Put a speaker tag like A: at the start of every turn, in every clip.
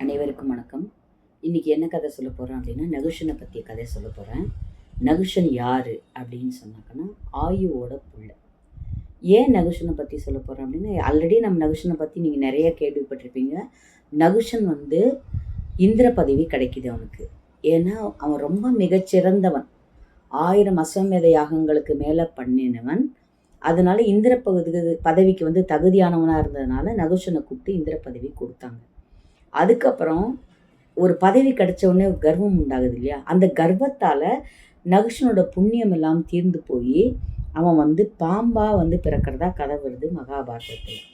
A: அனைவருக்கும் வணக்கம். இன்றைக்கி என்ன கதை சொல்ல போகிறேன் அப்படின்னா, நகுஷனை பற்றிய கதை சொல்ல போகிறேன். நகுஷன் யார் அப்படின்னு சொன்னாக்கன்னா, ஆயுவோட புள்ள. ஏன் நகுஷனை பற்றி சொல்ல போகிறேன் அப்படின்னா, ஆல்ரெடி நம்ம நகுஷனை பற்றி நீங்கள் நிறைய கேள்விப்பட்டிருப்பீங்க. நகுஷன் இந்திர பதவி கிடைக்கிது அவனுக்கு. ஏன்னா அவன் ரொம்ப மிகச்சிறந்தவன். 1000 அஸ்வமேத யாகங்களுக்கு மேலே பண்ணினவன். அதனால் இந்திர பதவிக்கு தகுதியானவனாக இருந்ததுனால நகுஷனை கூப்பிட்டு இந்திர பதவி கொடுத்தாங்க. அதுக்கப்புறம் ஒரு பதவி கிடைச்ச உடனே கர்வம் உண்டாகுது இல்லையா? அந்த கர்வத்தால் நகுஷனோட புண்ணியம் எல்லாம் தீர்ந்து போய் அவன் பாம்பாக பிறக்கிறதா கதை வருது மகாபாரதத்தில்.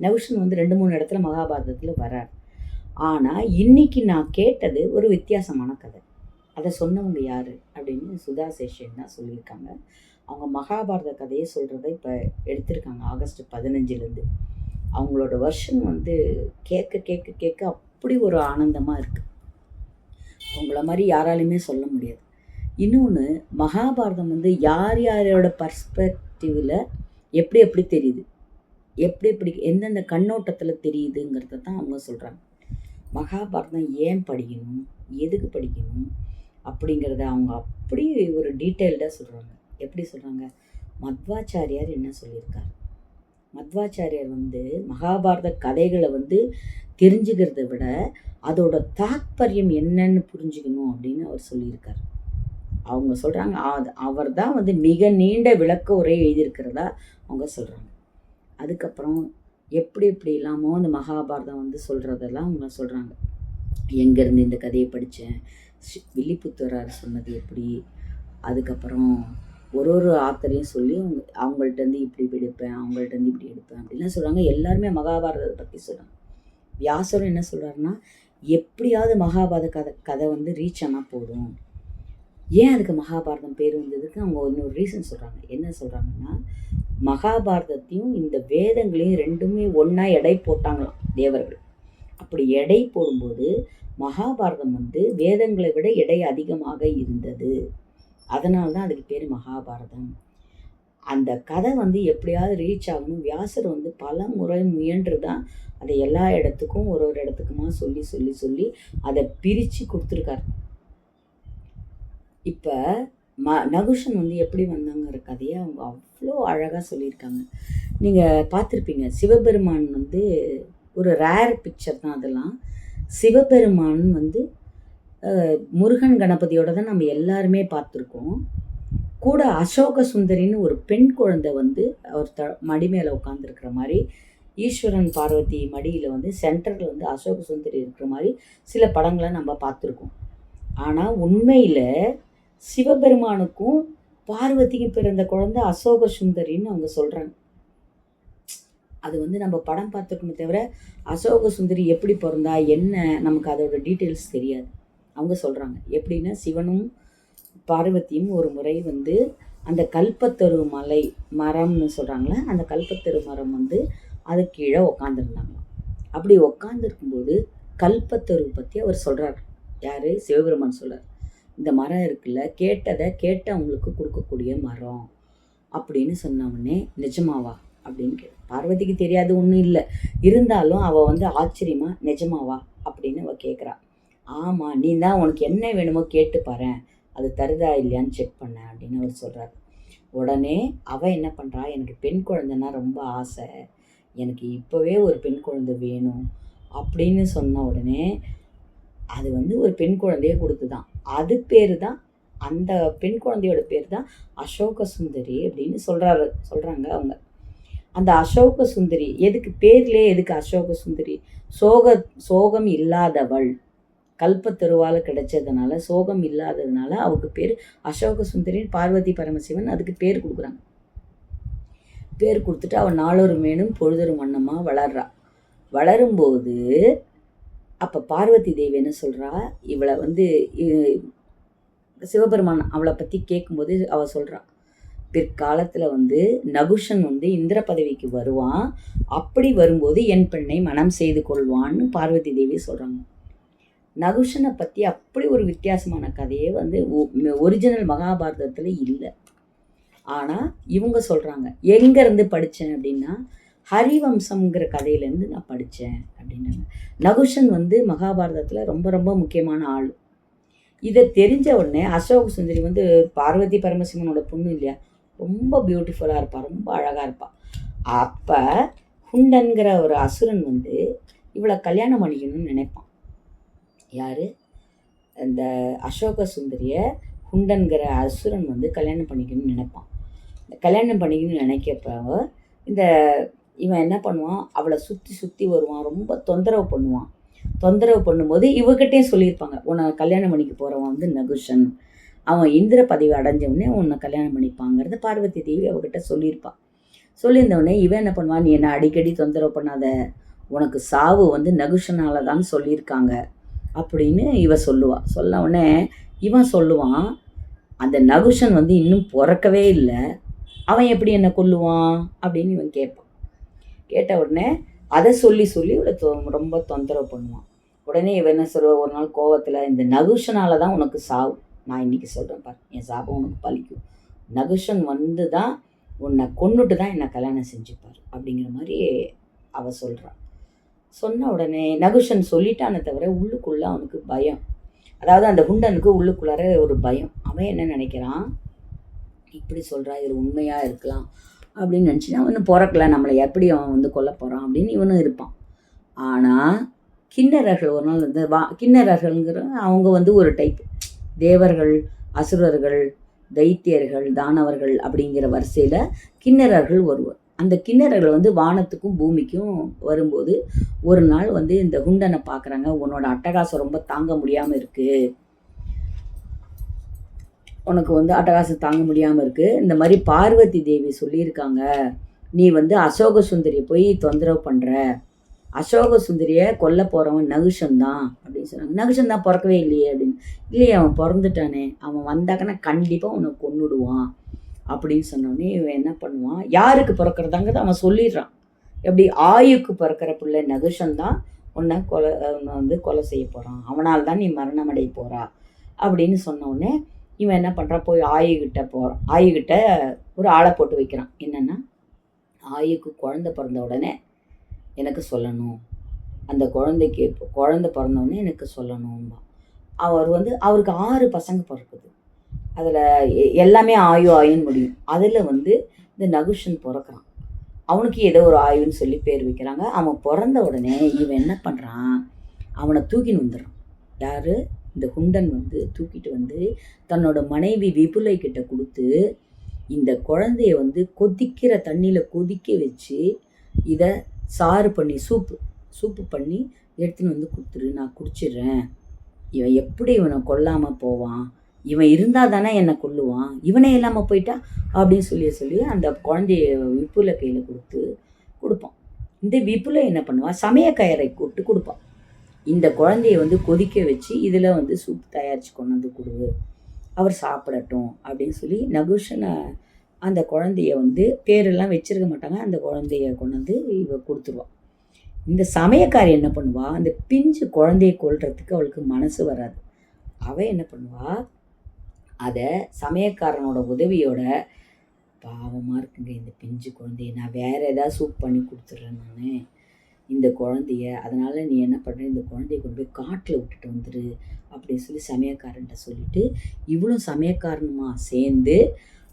A: நகுஷன் 2-3 இடத்துல மகாபாரதத்தில் வரார். ஆனால் இன்றைக்கி நான் கேட்டது ஒரு வித்தியாசமான கதை. அதை சொன்னவங்க யார் அப்படின்னு சுதா சேஷன் தான் சொல்லியிருக்காங்க. அவங்க மகாபாரத கதையை சொல்கிறத இப்போ எடுத்திருக்காங்க ஆகஸ்ட் 15 அவங்களோட வருஷன் கேட்க கேட்க கேட்க அப்படி ஒரு ஆனந்தமாக இருக்குது. அவங்கள மாதிரி யாராலையுமே சொல்ல முடியாது. இன்னொன்று, மகாபாரதம் யார் யாரோட பர்ஸ்பெக்டிவில் எப்படி எப்படி தெரியுது, எப்படி எந்தெந்த கண்ணோட்டத்தில் தெரியுதுங்கிறத தான் அவங்க சொல்கிறாங்க. மகாபாரதம் ஏன் படிக்கணும், எதுக்கு படிக்கணும் அப்படிங்கிறத அவங்க அப்படி ஒரு டீட்டெயில்டாக சொல்கிறாங்க. எப்படி சொல்கிறாங்க? மத்வாச்சாரியார் என்ன சொல்லியிருக்காரு? மத்வாச்சாரியார் மகாபாரத கதைகளை தெரிஞ்சுக்கிறத விட அதோட தாத்பரியம் என்னன்னு புரிஞ்சுக்கணும் அப்படின்னு அவர் சொல்லியிருக்கார். அவங்க சொல்கிறாங்க, அவர் தான் மிக நீண்ட விளக்க உரை எழுதியிருக்கிறதா அவங்க சொல்கிறாங்க. அதுக்கப்புறம் எப்படி இல்லாமோ அந்த மகாபாரதம் சொல்கிறதெல்லாம் அவங்க சொல்கிறாங்க. எங்கேருந்து இந்த கதையை படித்தேன், வில்லிபுத்தூரார் சொன்னது எப்படி, அதுக்கப்புறம் ஒரு ஆத்தரையும் சொல்லி அவங்கள்ட்டேருந்து இப்படி எடுப்பேன், அவங்கள்ட்டேருந்து இப்படி எடுப்பேன் அப்படின்லாம் சொல்கிறாங்க. எல்லாருமே மகாபாரதத்தை பற்றி சொல்கிறாங்க. வியாசரும் என்ன சொல்கிறாருன்னா, எப்படியாவது மகாபாரத கதை ரீச் ஆனால் போதும். ஏன் அதுக்கு மகாபாரதம் பேர் வந்ததுக்கு அவங்க இன்னொரு ரீசன் சொல்கிறாங்க. என்ன சொல்கிறாங்கன்னா, மகாபாரதத்தையும் இந்த வேதங்களையும் ரெண்டுமே ஒன்றா எடை போட்டாங்களாம் தேவர்கள். அப்படி எடை போடும்போது மகாபாரதம் வேதங்களை விட எடை அதிகமாக இருந்தது. அதனால தான் அதுக்கு பேர் மகாபாரதம். அந்த கதை எப்படியாவது ரீச் ஆகணும். வியாசர் பல முறை முயன்று தான் அதை எல்லா இடத்துக்கும் ஒரு இடத்துக்குமா சொல்லி சொல்லி சொல்லி அதை பிரித்து கொடுத்துருக்காரு. இப்போ நகுஷன் எப்படி வந்தாங்கிற கதையை அவங்க அவ்வளோ அழகாக சொல்லியிருக்காங்க. நீங்கள் பார்த்துருப்பீங்க, சிவபெருமான் ஒரு ரேர் பிக்சர் தான் அதெல்லாம். சிவபெருமான் முருகன் கணபதியோட தான் நம்ம எல்லாருமே பார்த்துருக்கோம். கூட அசோக சுந்தரின்னு ஒரு பெண் குழந்தை அவர் மடி மேலே உட்காந்துருக்கிற மாதிரி, ஈஸ்வரன் பார்வதி மடியில் சென்டரில் அசோக சுந்தரி இருக்கிற மாதிரி சில படங்களை நம்ம பார்த்துருக்கோம். ஆனால் உண்மையில் சிவபெருமானுக்கும் பார்வதிக்கும் பிறந்த குழந்தை அசோக சுந்தரின்னு அவங்க சொல்கிறாங்க. அது நம்ம படம் பார்த்துருக்கோமே தவிர அசோக சுந்தரி எப்படி பிறந்தா என்ன நமக்கு அதோட டீட்டெயில்ஸ் தெரியாது. அவங்க சொல்கிறாங்க எப்படின்னா, சிவனும் பார்வதியும் ஒரு முறை அந்த கல்பத்தரு மரம்னு சொல்கிறாங்களே, அந்த கல்பத்தரு மரம் அது கீழே உக்காந்துருந்தாங்களாம். அப்படி உக்காந்துருக்கும்போது கல்பத்தரு பற்றி அவர் சொல்கிறார். யார்? சிவபெருமான் சொல்கிறார், இந்த மரம் இருக்குல்ல, கேட்ட அவங்களுக்கு கொடுக்கக்கூடிய மரம் அப்படின்னு சொன்னவுடனே நிஜமாவா அப்படின்னு பார்வதிக்கு தெரியாது, ஒன்றும் இல்லை. இருந்தாலும் அவள் ஆச்சரியமாக நிஜமாவா அப்படின்னு அவள் கேட்குறா. ஆமாம், நீ தான் உனக்கு என்ன வேணுமோ கேட்டு பாரு, அது தருதா இல்லையான்னு செக் பண்ண அப்படின்னு அவர் சொல்கிறார். உடனே அவள் என்ன பண்ணுறா, எனக்கு பெண் குழந்தைன்னா ரொம்ப ஆசை, எனக்கு இப்போவே ஒரு பெண் குழந்தை வேணும் அப்படின்னு சொன்ன உடனே அது ஒரு பெண் குழந்தைய கொடுத்துதான். அது பேர் தான், அந்த பெண் குழந்தையோட பேர் தான் அசோக சுந்தரி அப்படின்னு சொல்கிறாங்க அவங்க. அந்த அசோக சுந்தரி எதுக்கு அசோக சுந்தரி? சோகம் இல்லாதவள், கல்பத்தருவால் கிடைச்சதுனால, சோகம் இல்லாததுனால அவருக்கு பேர் அசோக சுந்தரின்னு பார்வதி பரமசிவன் அதுக்கு பேர் கொடுக்குறாங்க. பேர் கொடுத்துட்டு அவள் நாளொரு மேனும் பொழுதொரு வண்ணமாக வளர்றா. வளரும்போது அப்போ பார்வதி தேவி என்ன சொல்கிறா, இவளை சிவபெருமான் அவளை பற்றி கேட்கும்போது அவள் சொல்கிறா, பிற்காலத்தில் நகுஷன் இந்திர பதவிக்கு வருவான், அப்படி வரும்போது என் பெண்ணை மனம் செய்து கொள்வான்னு பார்வதி தேவி சொல்கிறாங்க. நகுஷனை பற்றி அப்படி ஒரு வித்தியாசமான கதையே ஒரிஜினல் மகாபாரதத்தில் இல்லை. ஆனால் இவங்க சொல்கிறாங்க. எங்கேருந்து படித்தேன் அப்படின்னா, ஹரிவம்சம்ங்கிற கதையிலேருந்து நான் படித்தேன் அப்படின்னாங்க. நகுஷன் வந்து மகாபாரதத்தில் ரொம்ப ரொம்ப முக்கியமான ஆள். இதை தெரிஞ்ச உடனே அசோக சுந்தரி வந்து பார்வதி பரமசிவனோட பொண்ணு இல்லையா, ரொம்ப பியூட்டிஃபுல்லாக இருப்பாள், ரொம்ப அழகாக இருப்பாள். அப்போ ஹுண்டன்கிற ஒரு அசுரன் வந்து இவளை கல்யாணம் பண்ணிக்கணும்னு நினைப்பான். யார்? இந்த அசோக சுந்தரியை ஹுண்டன்கிற அசுரன் வந்து கல்யாணம் பண்ணிக்கணும்னு நினைப்பான். கல்யாணம் பண்ணிக்கணும்னு நினைக்கப்ப இந்த இவன் என்ன பண்ணுவான், அவளை சுற்றி சுற்றி வருவான், ரொம்ப தொந்தரவு பண்ணுவான். தொந்தரவு பண்ணும்போது இவகிட்டையும் சொல்லியிருப்பாங்க, உன்னை கல்யாணம் பண்ணிக்க போகிறவன் வந்து நகுஷன், அவன் இந்திர பதவி அடைஞ்சவொடனே உன்னை கல்யாணம் பண்ணிப்பாங்கிறது பார்வதி தேவி அவகிட்ட சொல்லியிருப்பான். சொல்லியிருந்தவொடனே இவன் என்ன பண்ணுவான், நீ என்னை அடிக்கடி தொந்தரவு பண்ணாத, உனக்கு சாவு வந்து நகுஷனால தான் சொல்லியிருக்காங்க அப்படின்னு இவ சொல்லுவாள். சொல்ல உடனே இவன் சொல்லுவான், அந்த நகுஷன் வந்து இன்னும் பிறக்கவே இல்லை, அவன் எப்படி என்னை கொல்லுவான் அப்படின்னு இவன் கேட்பான். கேட்ட உடனே அதை சொல்லி சொல்லி இவளை ரொம்ப தொந்தரவு பண்ணுவான். உடனே இவன் என்ன சொல்லுவா, ஒரு நாள் கோவத்தில், இந்த நகுஷனால தான் உனக்கு சாவு, நான் இன்றைக்கி சொல்கிறேன் பாரு, என் சாபம் உனக்கு பலிக்கும், நகுஷன் வந்து தான் உன்னை கொன்னுட்டு தான் என்னை கல்யாணம் செஞ்சுப்பார் அப்படிங்கிற மாதிரி அவள் சொல்கிறான். சொன்ன உடனே நகுஷன் சொல்லிட்டானே தவிர உள்ளுக்குள்ளே அவனுக்கு பயம். அதாவது அந்த குண்டனுக்கு உள்ளுக்குள்ளார ஒரு பயம். அவன் என்ன நினைக்கிறான், இப்படி சொல்கிறா, இது உண்மையாக இருக்கலாம் அப்படின்னு நினச்சினா அவன் பிறக்கல, நம்மளை எப்படி அவன் வந்து கொல்ல போகிறான் அப்படின்னு இவனும் இருப்பான். ஆனால் கிண்ணறர்கள் ஒரு நாள் வந்து கிண்ணறர்கள்ங்கிற அவங்க வந்து ஒரு டைப், தேவர்கள், அசுரர்கள், தைத்தியர்கள், தானவர்கள் அப்படிங்கிற வரிசையில் கிண்ணறர்கள் வருவார். அந்த கிண்ணறர்கள் வந்து வானத்துக்கும் பூமிக்கும் வரும்போது ஒரு நாள் வந்து இந்த குண்டனை பார்க்குறாங்க, உன்னோட அட்டகாசம் ரொம்ப தாங்க முடியாமல் இருக்குது, உனக்கு வந்து அட்டகாசம் தாங்க முடியாமல் இருக்குது, இந்த மாதிரி பார்வதி தேவி சொல்லியிருக்காங்க, நீ வந்து அசோக சுந்தரியை போய் தொந்தரவு பண்ணுற, அசோக சுந்தரியை கொல்ல போகிறவன் நகுஷன் தான் அப்படின்னு சொன்னாங்க. நகுஷன் தான் பிறக்கவே இல்லையே அப்படின்னு. இல்லையே, அவன் பிறந்துட்டானே, அவன் வந்தாக்கன்னா கண்டிப்பாக உனக்கு கொன்னுடுவான் அப்படின்னு சொன்னோடனே இவன் என்ன பண்ணுவான், யாருக்கு பிறக்கிறதாங்கிறத அவன் சொல்லிடுறான். எப்படி, ஆயுக்கு பிறக்கிற பிள்ளை நகுஷன் தான் உன்னை வந்து கொலை செய்ய போகிறான், அவனால் தான் நீ மரணம் அடைய போகிறா அப்படின்னு சொன்னோடனே இவன் என்ன பண்ணுறான், போய் ஆயுகிட்ட போகிறான். ஆயுகிட்ட ஒரு ஆளை போட்டு வைக்கிறான். என்னென்னா, ஆயுக்கு குழந்தை பிறந்த உடனே எனக்கு சொல்லணும், அந்த குழந்தைக்கு குழந்தை பிறந்தவுடனே எனக்கு சொல்லணும்பா. அவர் வந்து அவருக்கு 6 பசங்க பிறக்குது, அதில் எல்லாமே ஆயுன்னு முடியும். அதில் வந்து இந்த நகுஷன் பிறக்கிறான். அவனுக்கு ஏதோ ஒரு ஆயுன்னு சொல்லி பேர் வைக்கிறாங்க. அவன் பிறந்த உடனே இவன் என்ன பண்ணுறான், அவனை தூக்கின்னு வந்துடுறான். யார்? இந்த குண்டன் வந்து தூக்கிட்டு வந்து தன்னோட மனைவி விபுலை கிட்ட கொடுத்து, இந்த குழந்தைய வந்து கொதிக்கிற தண்ணியில் கொதிக்க வச்சு இதை சாறு பண்ணி சூப்பு பண்ணி எடுத்துன்னு வந்து கொடுத்துரு, நான் குடிச்சிடுறேன், இவன் எப்படி இவனை கொல்லாமல் போவான், இவன் இருந்தால் தானே என்னை கொல்லுவான், இவனே இல்லாமல் போயிட்டா அப்படின்னு சொல்லி அந்த குழந்தைய விபுலை கையில் கொடுப்பான். இந்த விபுலை என்ன பண்ணுவான், சமயக்கயரை கூப்பிட்டு கொடுப்பான். இந்த குழந்தைய வந்து கொதிக்க வச்சு இதில் வந்து சூப் தயாரித்து கொண்டு வந்து கொடு, அவர் சாப்பிடட்டும் அப்படின்னு சொல்லி நகுஷனை அந்த குழந்தைய வந்து பேரெல்லாம் வச்சிருக்க மாட்டாங்க, அந்த குழந்தைய கொண்டு வந்து இவ கொடுத்துருவான். இந்த சமயக்காரி என்ன பண்ணுவா, அந்த பிஞ்சு குழந்தைய கொல்றதுக்கு அவளுக்கு மனசு வராது. அவள் என்ன பண்ணுவா, அதை சமயக்காரனோட உதவியோட, பாவமாக இருக்குங்க இந்த பிஞ்சு குழந்தைய, நான் வேறு ஏதாவது சூப் பண்ணி கொடுத்துட்றேன் நான் இந்த குழந்தைய, அதனால் நீ என்ன பண்ணுற, இந்த குழந்தைய கொண்டு போய் காட்டில் விட்டுட்டு வந்துடு அப்படின்னு சொல்லி சமயக்காரன்ட்ட சொல்லிவிட்டு இவளும் சமயக்காரனுமா சேர்ந்து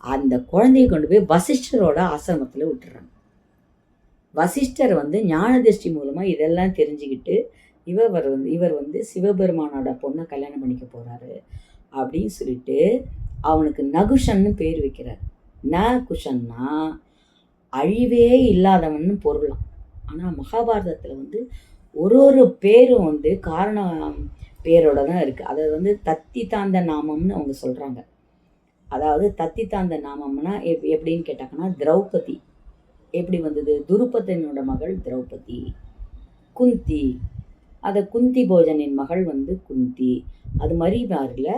A: அந்த குழந்தைய கொண்டு போய் வசிஷ்டரோட ஆசிரமத்தில் விட்டுறாங்க. வசிஷ்டர் வந்து ஞான திருஷ்டி மூலமாக இதெல்லாம் தெரிஞ்சுக்கிட்டு இவர் வந்து சிவபெருமானோட பொண்ணை கல்யாணம் பண்ணிக்க போகிறாரு அப்படின்னு சொல்லிட்டு அவனுக்கு நகுஷன்னு பேர் வைக்கிறார். நகுஷன்னா அழிவே இல்லாதவன்னு பொருளாம். ஆனால் மகாபாரதத்தில் வந்து ஒரு பேரும் வந்து காரணம் பேரோட தான் இருக்குது. அதை வந்து தத்தி தாந்த நாமம்னு அவங்க சொல்கிறாங்க. அதாவது தத்தி தாந்த நாமம்னா எப்படின்னு கேட்டாங்கன்னா, திரௌபதி எப்படி வந்தது, துருபதனோட மகள் திரௌபதி, குந்தி, அதை குந்தி போஜனின் மகள் வந்து குந்தி, அது மாதிரி மாதிரில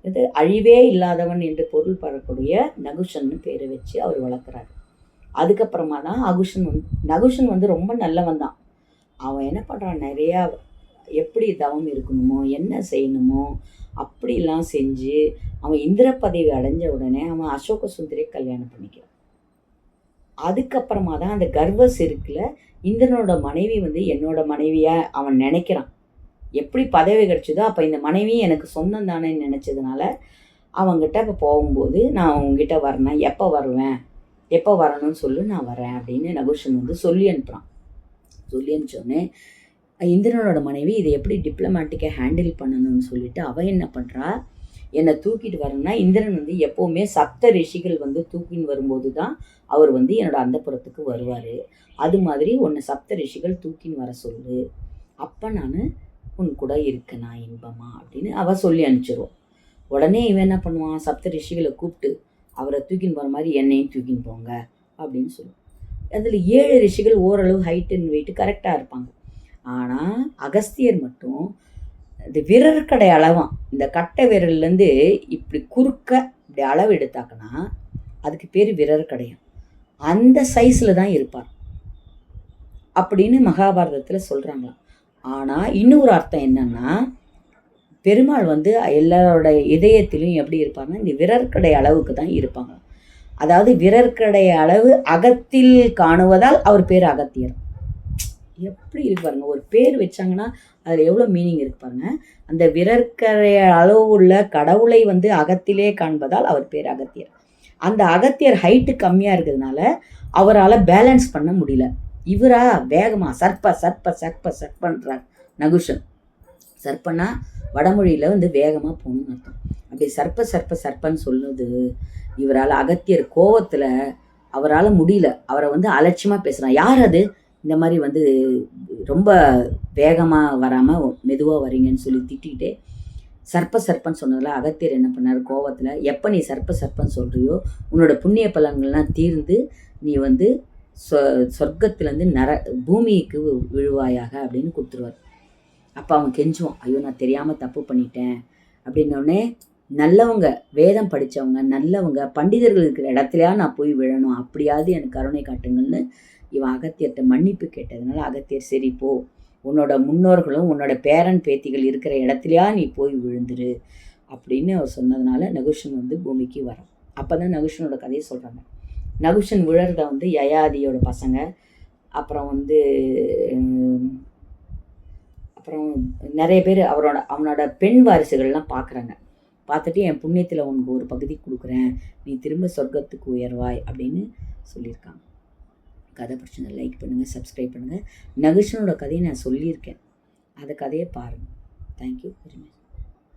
A: இது அழிவே இல்லாதவன் என்று பொருள் பெறக்கூடிய நகுஷன்னு பேரை வச்சு அவர் வளர்க்குறாரு. அதுக்கப்புறமா தான் நகுஷன் வந்து ரொம்ப நல்லவன் தான். அவன் என்ன பண்ணுறான், நிறையா எப்படி தவம் இருக்கணுமோ என்ன செய்யணுமோ அப்படிலாம் செஞ்சு அவன் இந்திர பதவி அடைஞ்ச உடனே அவன் அசோக சுந்தரியை கல்யாணம் பண்ணிக்கிறான். அதுக்கப்புறமா தான் அந்த கர்வ செருக்கில் இந்திரனோட மனைவி வந்து என்னோட மனைவியாக அவன் நினைக்கிறான். எப்படி பதவி கிடச்சிதோ அப்போ இந்த மனைவி எனக்கு சொந்தம் தானேன்னு நினச்சதுனால அவங்ககிட்ட இப்போ போகும்போது நான் உங்ககிட்ட வரேன், எப்போ வருவேன், எப்போ வரணும்னு சொல்லு, நான் வரேன் அப்படின்னு நகுஷன் வந்து சொல்லி அனுப்புகிறான். சொல்லி அனுப்பிச்சோடனே இந்திரனோட மனைவி இதை எப்படி டிப்ளமேட்டிக்காக ஹேண்டில் பண்ணணும்னு சொல்லிட்டு அவன் என்ன பண்ணுறா, என்னை தூக்கிட்டு வரணும்னா இந்திரன் வந்து எப்போவுமே சப்த ரிஷிகள் வந்து தூக்கின்னு வரும்போது தான் அவர் வந்து என்னோட அந்தப்புறத்துக்கு வருவார். அது மாதிரி உன்னை சப்த ரிஷிகள் தூக்கின்னு வர சொல்லு, அப்போ நான் உன் கூட இருக்கேனா இன்பமா அப்படின்னு அவள் சொல்லி அனுப்பிச்சிருவோம். உடனே இவன் என்ன பண்ணுவான், சப்த ரிஷிகளை கூப்பிட்டு அவரை தூக்கின்னு போகிற மாதிரி என்னையும் தூக்கின்னு போங்க அப்படின்னு சொல்லுவான். அதில் 7 ரிஷிகள் ஓரளவு ஹைட் அண்ட் வெயிட் கரெக்டாக இருப்பாங்க. ஆனால் அகஸ்தியர் மட்டும் இந்த விரற்கடை அளவான், இந்த கட்டை விரல்லேருந்து இப்படி குறுக்க இப்படி அளவு எடுத்தாக்கன்னா அதுக்கு பேர் விரற்கடையாம். அந்த சைஸில் தான் இருப்பார் அப்படின்னு மகாபாரதத்தில் சொல்கிறாங்களாம். ஆனால் இன்னொரு அர்த்தம் என்னன்னா, பெருமாள் வந்து எல்லாரோட இதயத்திலும் எப்படி இருப்பாங்கன்னா இந்த விரற்கடை அளவுக்கு தான் இருப்பாங்க. அதாவது விரற்கடை அளவு அகத்தில் காணுவதால் அவர் பேர் அகத்தியர். எப்படி இருக்கு பாருங்க, ஒரு பேர் வச்சாங்கன்னா அதில் எவ்வளோ மீனிங் இருக்கு பாருங்க. அந்த விரற்கடை அளவு உள்ள கடவுளை வந்து அகத்திலே காண்பதால் அவர் பேர் அகத்தியர். அந்த அகத்தியர் ஹைட்டு கம்மியாக இருக்கிறதுனால அவரால் பேலன்ஸ் பண்ண முடியல. இவரா வேகமாக சர்ப்ப சர்ப்ப சர்ப்ப சர்ப்பன்றார் நகுஷன். சர்ப்பன்னா வடமொழியில் வந்து வேகமாக போகணும்னு அர்த்தம். அப்படி சர்ப்ப சர்ப்ப சர்ப்பன்னு சொல்லுது. இவரால் அகத்தியர் கோவத்தில் அவரால் முடியல, அவரை வந்து அலட்சியமாக பேசுகிறான். யார் அது இந்த மாதிரி வந்து ரொம்ப வேகமாக வராமல் மெதுவாக வரீங்கன்னு சொல்லி திட்டிகிட்டே சர்ப்ப சர்ப்பன்னு சொன்னதில் அகத்தியர் என்ன பண்ணார் கோவத்தில், எப்போ நீ சர்ப்ப சர்ப்பன்னு சொல்கிறியோ உன்னோட புண்ணிய பலன்கள்லாம் தீர்ந்து நீ வந்து சொர்க்கத்துலேருந்து பூமிக்கு விழுவாயாக அப்படின்னு கொடுத்துருவார். அப்போ அவன் கெஞ்சுவான், ஐயோ நான் தெரியாமல் தப்பு பண்ணிட்டேன் அப்படின்னோடனே, நல்லவங்க வேதம் படித்தவங்க நல்லவங்க பண்டிதர்கள் இருக்கிற இடத்துலையா நான் போய் விழணும், அப்படியாவது எனக்கு கருணை காட்டுங்கள்னு இவன் அகத்தியர்கிட்ட மன்னிப்பு கேட்டதுனால அகத்தியர் சரி போ, உன்னோட முன்னோர்களும் உன்னோட பேரன் பேத்திகள் இருக்கிற இடத்துலையா நீ போய் விழுந்துரு அப்படின்னு அவர் சொன்னதுனால நகுஷன் வந்து பூமிக்கு வரான். அப்போ தான் நகுஷனோட கதையை சொல்கிறாங்க. நகுஷன் விழறத வந்து யயாதியோட பசங்க அப்புறம் வந்து அப்புறம் நிறைய பேர் அவனோட பெண் வாரிசுகள்லாம் பார்க்குறாங்க. பார்த்துட்டு என் புண்ணியத்தில் உனக்கு ஒரு பகுதி கொடுக்குறேன், நீ திரும்ப சொர்க்கத்துக்கு உயர்வாய் அப்படின்னு சொல்லியிருக்காங்க. கதை பிடிச்சிருந்தா லைக் பண்ணுங்கள், சப்ஸ்கிரைப் பண்ணுங்கள். நகுஷனோட கதையை நான் சொல்லியிருக்கேன், அந்த கதையை பாருங்கள். Thank you very much.